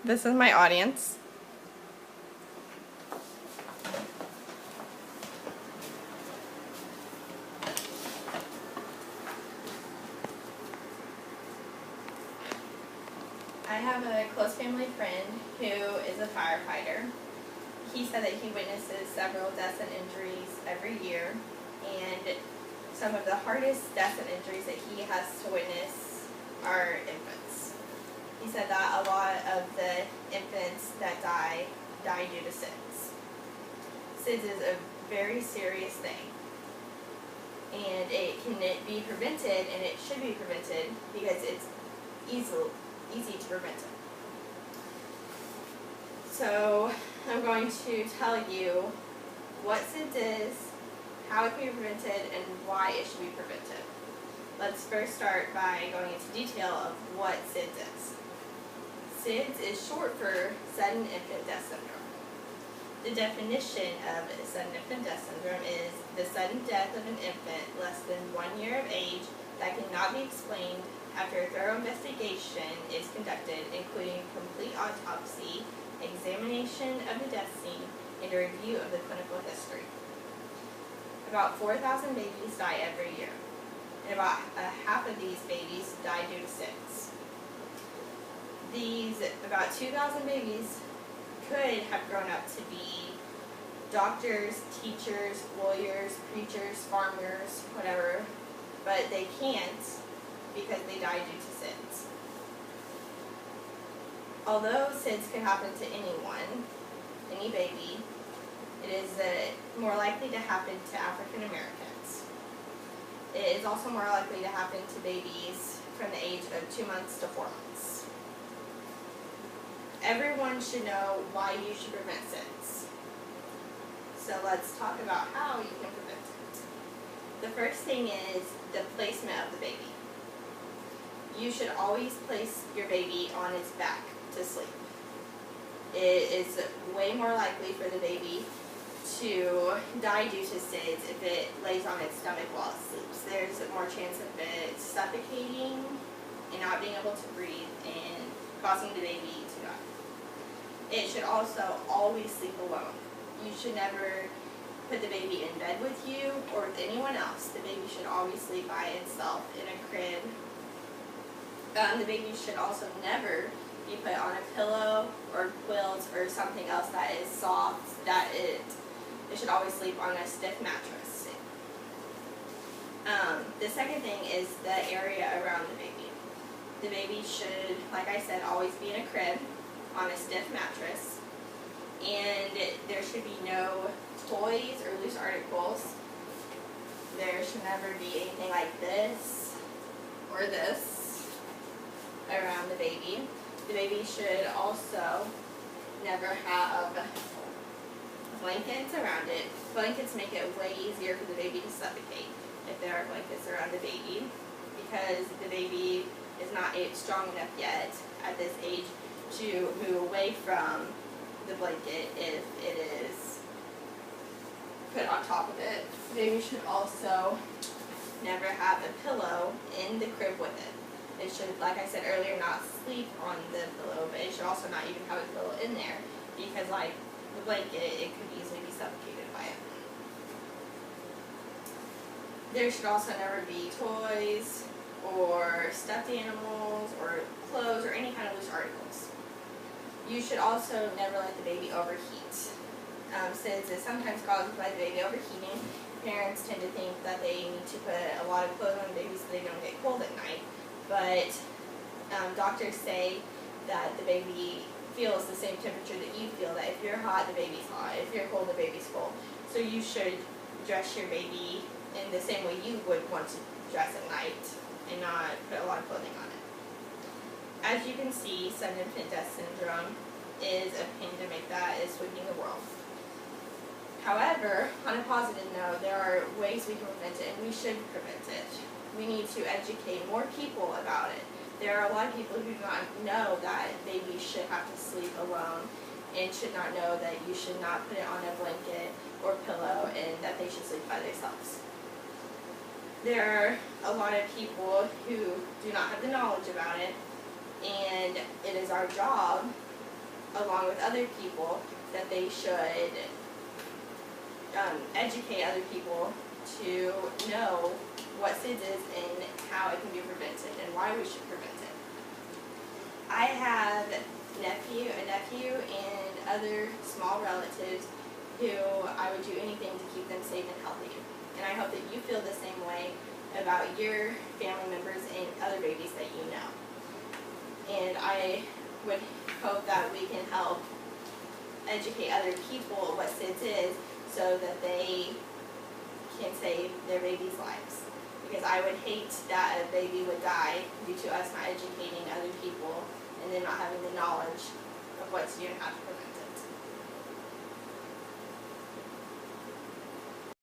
This is my audience. I have a close family friend who is a firefighter. He said that he witnesses several deaths and injuries every year, and some of the hardest deaths and injuries that he has to witness are infants. He said that a lot of the infants that die due to SIDS. SIDS is a very serious thing, and it can be prevented, and it should be prevented because it's easy to prevent it. So I'm going to tell you what SIDS is, how it can be prevented, and why it should be prevented. Let's first start by going into detail of what SIDS is. SIDS is short for sudden infant death syndrome. The definition of sudden infant death syndrome is the sudden death of an infant less than 1 year of age that cannot be explained after a thorough investigation is conducted, including complete autopsy, examination of the death scene, and a review of the clinical history. About 4,000 babies die every year, and about half of these babies die due to SIDS. About 2,000 babies could have grown up to be doctors, teachers, lawyers, preachers, farmers, whatever, but they can't because they die due to SIDS. Although SIDS can happen to anyone, any baby, it is more likely to happen to African Americans. It is also more likely to happen to babies from the age of 2 months to 4 months. Everyone should know why you should prevent SIDS. So let's talk about how you can prevent it. The first thing is the placement of the baby. You should always place your baby on its back to sleep. It is way more likely for the baby to die due to SIDS if it lays on its stomach while it sleeps. There's more chance of it suffocating and not being able to breathe and causing the baby to die. It should also always sleep alone. You should never put the baby in bed with you or with anyone else. The baby should always sleep by itself in a crib. The baby should also never be put on a pillow or quilt or something else that is soft. It should always sleep on a stiff mattress. The second thing is the area around the baby. The baby should, like I said, always be in a crib on a stiff mattress, and there should be no toys or loose articles. There should never be anything like this or this around the baby. The baby should also never have blankets around it. Blankets make it way easier for the baby to suffocate if there are blankets around the baby, because the baby is not strong enough yet at this age to move away from the blanket if it is put on top of it. The baby should also never have a pillow in the crib with it. It should, like I said earlier, not sleep on the pillow, but it should also not even have a pillow in there, because like the blanket, it could easily be suffocated by it. There should also never be toys or stuffed animals or clothes or any kind of loose articles. You should also never let the baby overheat. Since it's sometimes caused by the baby overheating, parents tend to think that they need to put a lot of clothes on the baby so they don't get cold at night. But doctors say that the baby feels the same temperature that you feel, that if you're hot, the baby's hot. If you're cold, the baby's cold. So you should dress your baby in the same way you would want to dress at night and not put a lot of clothing on it. As you can see, sudden infant death syndrome is a pandemic that is sweeping the world. However, on a positive note, there are ways we can prevent it, and we should prevent it. We need to educate more people about it. There are a lot of people who do not know that babies should have to sleep alone and should not know that you should not put it on a blanket or pillow and that they should sleep by themselves. There are a lot of people who do not have the knowledge about it, and it is our job along with other people, that they should educate other people to know what SIDS is and how it can be prevented and why we should prevent it. I have a nephew, and other small relatives who I would do anything to keep them safe and healthy. And I hope that you feel the same way about your family members and other babies that you know. And I would hope that we can help educate other people what SIDS is so that they can save their babies' lives. Because I would hate that a baby would die due to us not educating other people and then not having the knowledge of what to do and how to prevent.